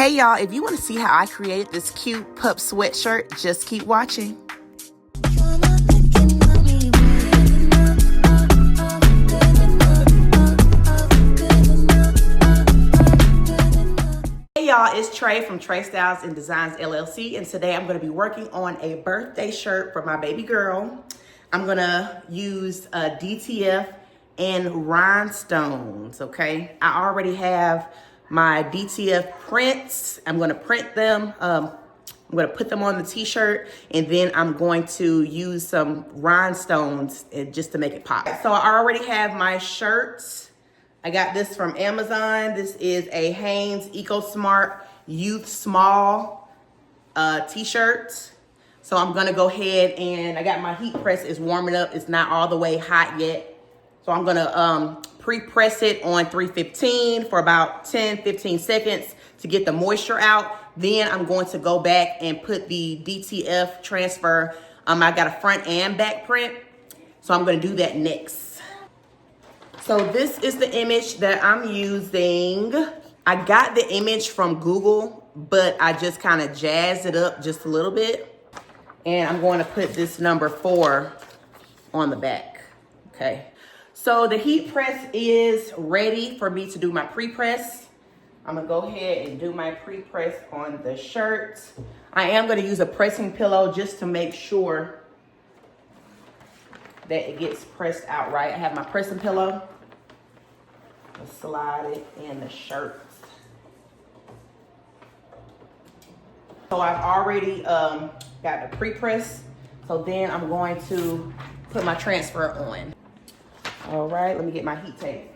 Hey y'all, if you want to see how I created this cute pup sweatshirt, just keep watching. Hey y'all, it's Trey from Trey Styles and Designs LLC, and today I'm going to be working on a birthday shirt for my baby girl. I'm going to use DTF and rhinestones, okay? I already have my DTF prints. I'm going to print them. I'm going to put them on the t-shirt, and then I'm going to use some rhinestones just to make it pop. So I already have my shirts. I got this from Amazon. This is a Hanes Eco Smart Youth Small t-shirt. So I'm gonna go ahead and I got my heat press is warming up. It's not all the way hot yet. So I'm gonna pre-press it on 315 for about 10-15 seconds to get the moisture out. Then I'm going to go back and put the DTF transfer. I got a front and back print. So I'm gonna do that next. So this is the image that I'm using. I got the image from Google, but I just kind of jazzed it up just a little bit. And I'm going to put this number 4 on the back, okay? So the heat press is ready for me to do my pre-press. I'm gonna go ahead and do my pre-press on the shirt. I am gonna use a pressing pillow just to make sure that it gets pressed out right. I have my pressing pillow. I'll slide it in the shirt. So I've already got the pre-press. So then I'm going to put my transfer on. All right, let me get my heat tape.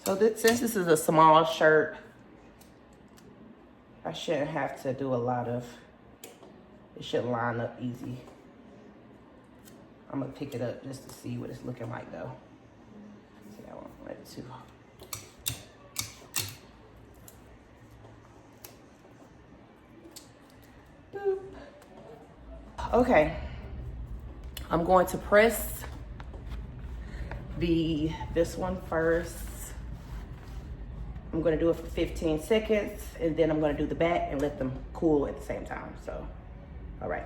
So since this is a small shirt, I shouldn't have to do a lot of, it should line up easy. I'm gonna pick it up just to see what it's looking like though. See, I won't let it too hard. Boop. Okay, I'm going to press this one first. I'm gonna do it for 15 seconds and then I'm gonna do the back and let them cool at the same time, so, all right.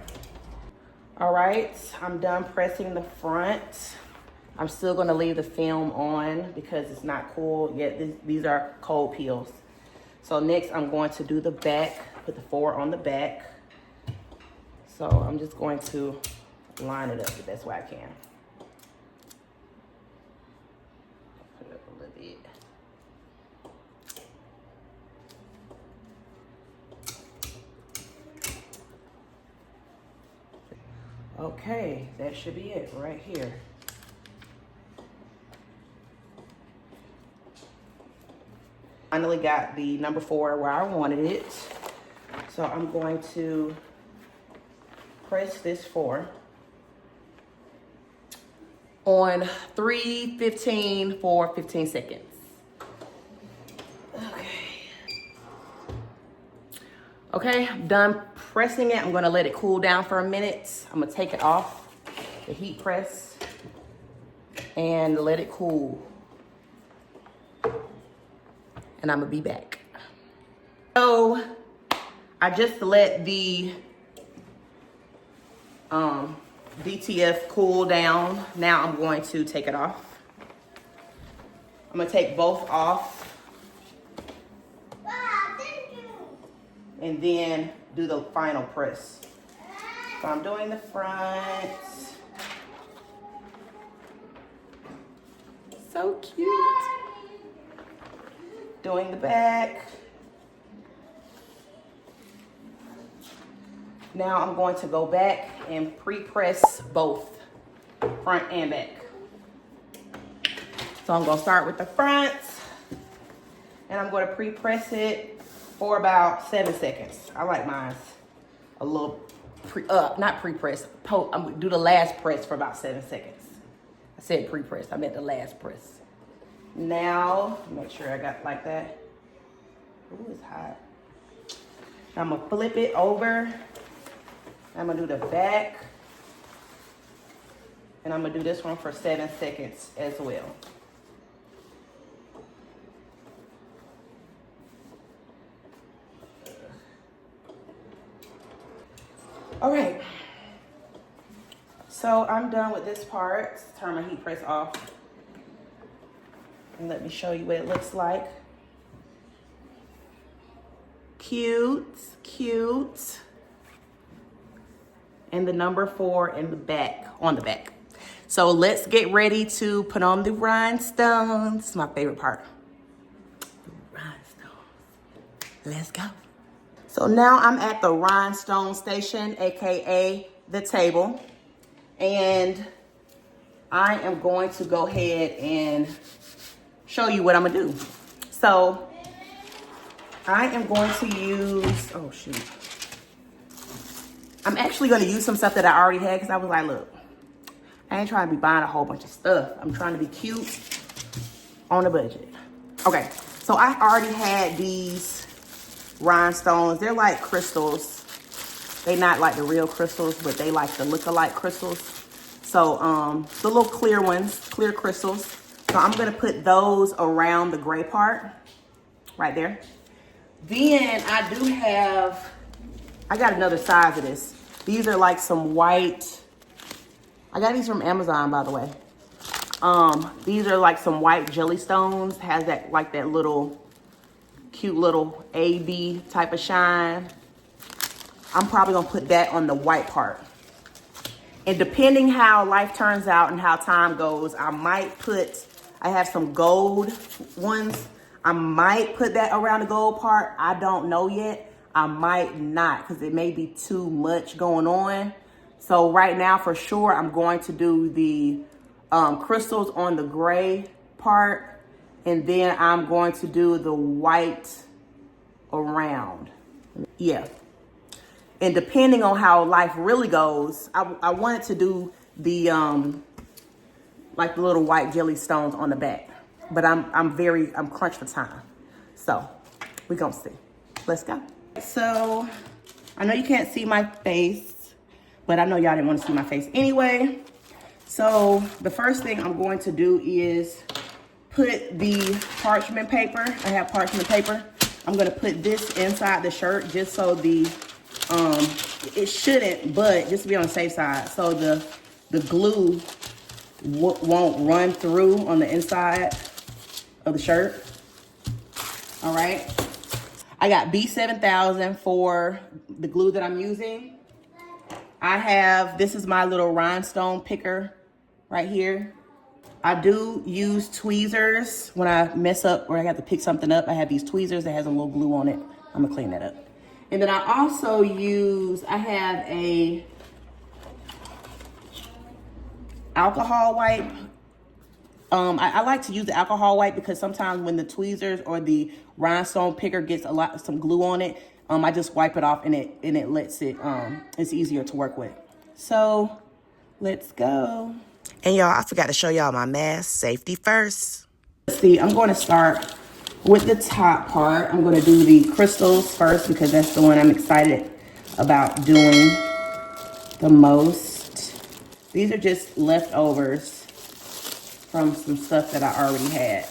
All right, I'm done pressing the front. I'm still gonna leave the film on because it's not cool yet. These are cold peels. So next I'm going to do the back, put the 4 on the back. So I'm just going to line it up the best way I can. Put it up a little bit. Okay, that should be it right here. Finally got the number 4 where I wanted it. So I'm going to press this 4 on 315 for 15 seconds. Okay, I'm done pressing it. I'm gonna let it cool down for a minute. I'm gonna take it off the heat press and let it cool. And I'm gonna be back. So I just let the DTF cool down. Now I'm going to take it off. I'm gonna take both off. And then do the final press. So I'm doing the front. So cute. Doing the back. Now I'm going to go back and pre-press both front and back. So I'm gonna start with the front and I'm gonna pre-press it for about 7 seconds. I like mine a little, not pre-press, I'm gonna do the last press for about 7 seconds. I said pre-press, I meant the last press. Now, make sure I got like that. Ooh, it's hot. I'm gonna flip it over. I'm gonna do the back. And I'm gonna do this one for 7 seconds as well. All right, so I'm done with this part. Turn my heat press off. And let me show you what it looks like. Cute, cute. And the number 4 in the back, on the back. So let's get ready to put on the rhinestones. This is my favorite part. Rhinestones. Let's go. So now I'm at the rhinestone station, AKA the table. And I am going to go ahead and show you what I'm gonna do. So I am going to use, oh shoot. I'm actually gonna use some stuff that I already had because I was like, look, I ain't trying to be buying a whole bunch of stuff. I'm trying to be cute on a budget. Okay, so I already had these rhinestones. They're like crystals. They not like the real crystals, but they like the look-alike crystals. So the little clear ones, clear crystals. So I'm gonna put those around the gray part, right there. Then I do have, I got another size of this. These are like some white, I got these from Amazon, by the way. These are like some white jelly stones. Has that, like that little, cute little AB type of shine. I'm probably gonna put that on the white part. And depending how life turns out and how time goes, I might put, I have some gold ones. I might put that around the gold part. I don't know yet. I might not, because it may be too much going on. So right now, for sure, I'm going to do the crystals on the gray part. And then I'm going to do the white around. Yeah. And depending on how life really goes, I wanted to do the, like the little white jelly stones on the back. But I'm crunched for time. So we're gonna see. Let's go. So I know you can't see my face, but I know y'all didn't want to see my face anyway. So the first thing I'm going to do is put the parchment paper. I have parchment paper. I'm gonna put this inside the shirt just so the, it shouldn't, but just to be on the safe side. So the glue won't run through on the inside of the shirt. All right. I got B7000 for the glue that I'm using. I have, this is my little rhinestone picker right here. I do use tweezers when I mess up or I have to pick something up. I have these tweezers that has a little glue on it. I'm gonna clean that up. And then I also use, I have a alcohol wipe. I like to use the alcohol wipe because sometimes when the tweezers or the rhinestone picker gets some glue on it, I just wipe it off and it lets it, it's easier to work with. So let's go. And y'all, I forgot to show y'all my mask. Safety first. Let's see, I'm going to start with the top part. I'm going to do the crystals first because that's the one I'm excited about doing the most. These are just leftovers from some stuff that I already had.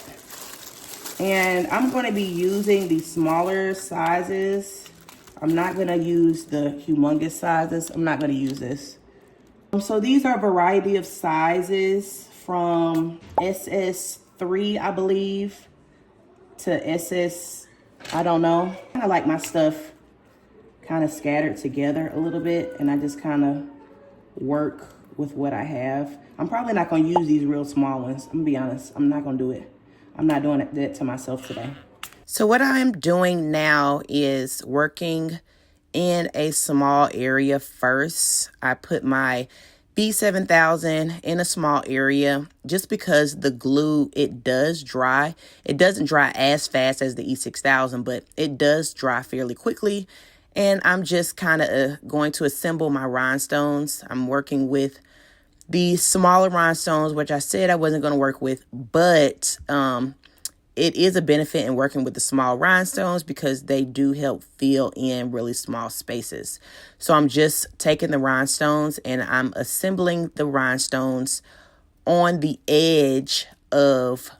And I'm going to be using the smaller sizes. I'm not going to use the humongous sizes. I'm not going to use this. So these are a variety of sizes from SS3, I believe, to SS, I don't know. I kind of like my stuff kind of scattered together a little bit, and I just kind of work with what I have. I'm probably not going to use these real small ones. I'm going to be honest. I'm not going to do it. I'm not doing that to myself today. So what I'm doing now is working in a small area first. I put my B7000 in a small area just because the glue, it does dry. It doesn't dry as fast as the E6000, but it does dry fairly quickly. And I'm just kind of going to assemble my rhinestones. I'm working with the smaller rhinestones, which I said I wasn't going to work with, but it is a benefit in working with the small rhinestones because they do help fill in really small spaces. So I'm just taking the rhinestones and I'm assembling the rhinestones on the edge of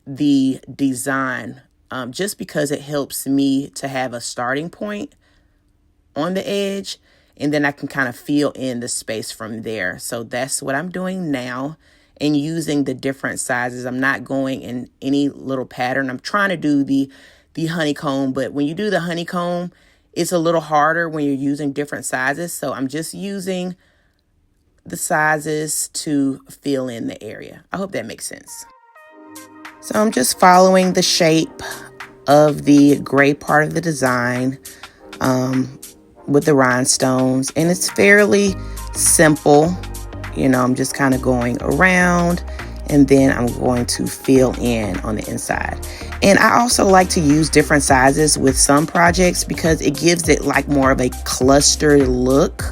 the design, just because it helps me to have a starting point on the edge, and then I can kind of fill in the space from there. So that's what I'm doing now, and using the different sizes. I'm not going in any little pattern. I'm trying to do the honeycomb, but when you do the honeycomb, it's a little harder when you're using different sizes. So I'm just using the sizes to fill in the area. I hope that makes sense. So I'm just following the shape of the gray part of the design with the rhinestones, and it's fairly simple. You know, I'm just kind of going around, and then I'm going to fill in on the inside. And I also like to use different sizes with some projects because it gives it like more of a clustered look.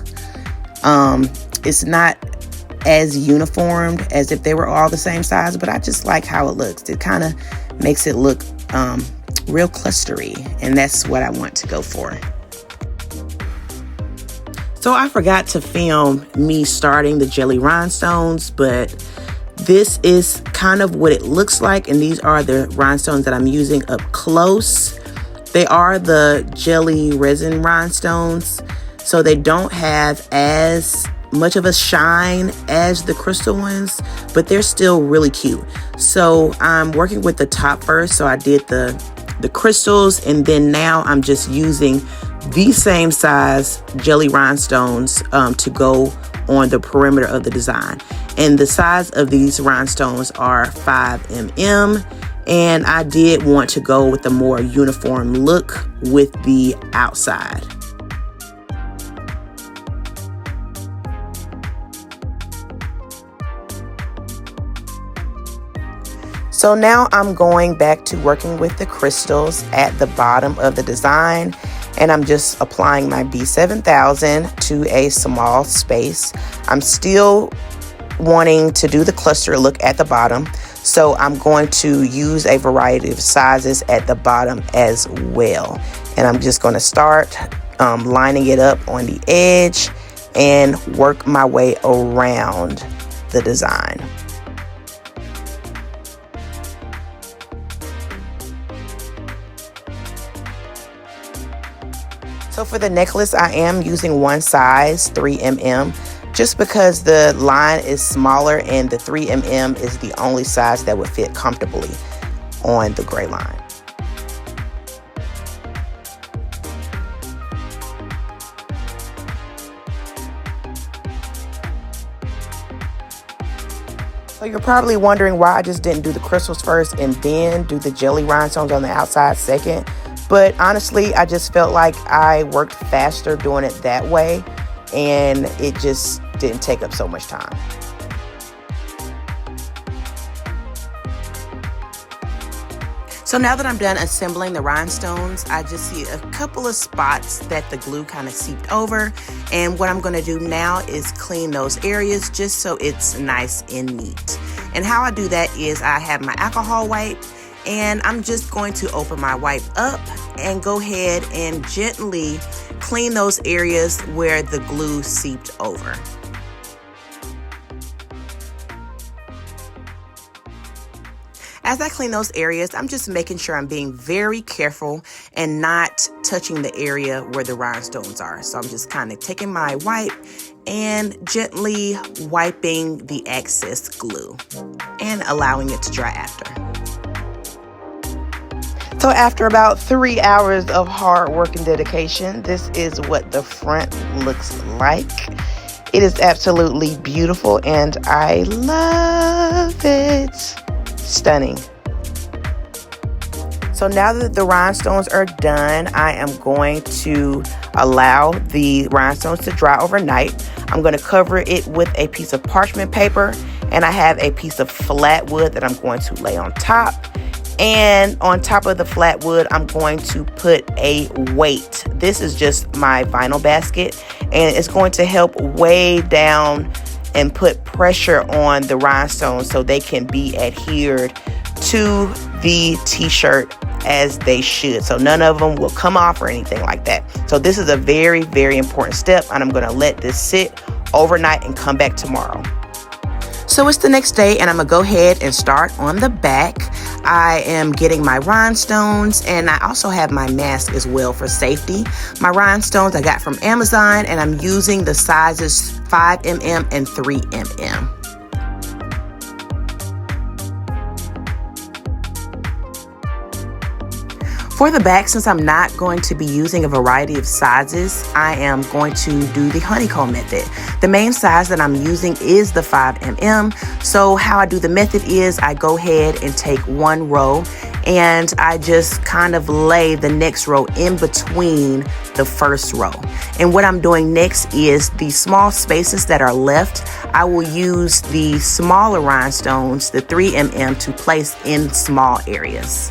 It's not as uniformed as if they were all the same size, but I just like how it looks. It kind of makes it look real clustery, and that's what I want to go for. So I forgot to film me starting the jelly rhinestones, but this is kind of what it looks like, and these are the rhinestones that I'm using up close. They are the jelly resin rhinestones, so they don't have as much of a shine as the crystal ones, but they're still really cute. So I'm working with the top first. So I did the crystals, and then now I'm just using the same size jelly rhinestones to go on the perimeter of the design. And the size of these rhinestones are 5 mm. And I did want to go with a more uniform look with the outside. So now I'm going back to working with the crystals at the bottom of the design, and I'm just applying my B7000 to a small space. I'm still wanting to do the cluster look at the bottom, so I'm going to use a variety of sizes at the bottom as well. And I'm just going to start lining it up on the edge and work my way around the design. So for the necklace, I am using one size, 3 mm, just because the line is smaller and the 3 mm is the only size that would fit comfortably on the gray line. So you're probably wondering why I just didn't do the crystals first and then do the jelly rhinestones on the outside second. But honestly, I just felt like I worked faster doing it that way, and it just didn't take up so much time. So now that I'm done assembling the rhinestones, I just see a couple of spots that the glue kind of seeped over. And what I'm going to do now is clean those areas just so it's nice and neat. And how I do that is I have my alcohol wipe, and I'm just going to open my wipe up and go ahead and gently clean those areas where the glue seeped over. As I clean those areas, I'm just making sure I'm being very careful and not touching the area where the rhinestones are. So I'm just kind of taking my wipe and gently wiping the excess glue and allowing it to dry after. So after about 3 hours of hard work and dedication, this is what the front looks like. It is absolutely beautiful and I love it. Stunning. So now that the rhinestones are done, I am going to allow the rhinestones to dry overnight. I'm going to cover it with a piece of parchment paper, and I have a piece of flat wood that I'm going to lay on top. And on top of the flat wood, I'm going to put a weight. This is just my vinyl basket, and it's going to help weigh down and put pressure on the rhinestones so they can be adhered to the t-shirt as they should. So none of them will come off or anything like that. So this is a very, very important step, and I'm gonna let this sit overnight and come back tomorrow. So it's the next day, and I'm gonna go ahead and start on the back. I am getting my rhinestones, and I also have my mask as well for safety. My rhinestones I got from Amazon, and I'm using the sizes 5mm and 3mm. For the back, since I'm not going to be using a variety of sizes, I am going to do the honeycomb method. The main size that I'm using is the 5mm. So how I do the method is I go ahead and take one row and I just kind of lay the next row in between the first row. And what I'm doing next is the small spaces that are left, I will use the smaller rhinestones, the 3mm, to place in small areas.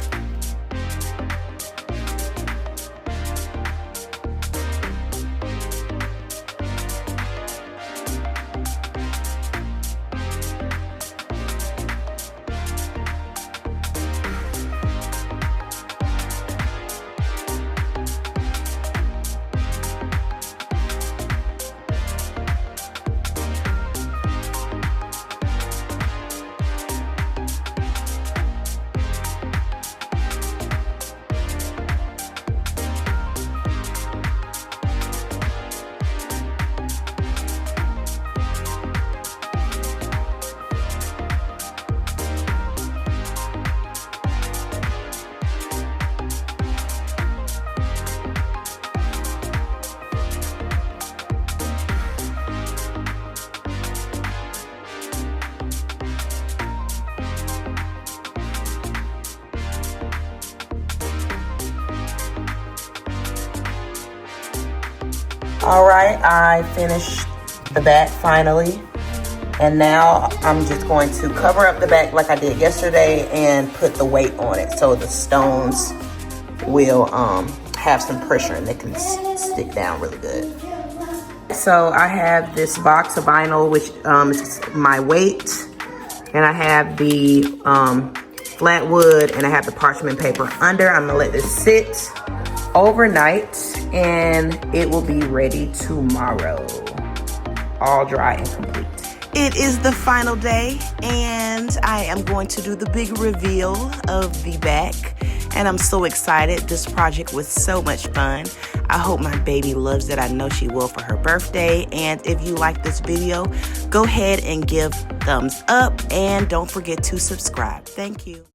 All right, I finished the back finally. And now I'm just going to cover up the back like I did yesterday and put the weight on it so the stones will have some pressure and they can stick down really good. So I have this box of vinyl, which is my weight, and I have the flat wood, and I have the parchment paper under. I'm gonna let this sit overnight and it will be ready tomorrow, all dry and complete. It is the final day and I am going to do the big reveal of the back, and I'm so excited. This project was so much fun. I hope my baby loves it. I know she will for her birthday. And if you like this video, go ahead and give thumbs up and don't forget to subscribe. Thank you.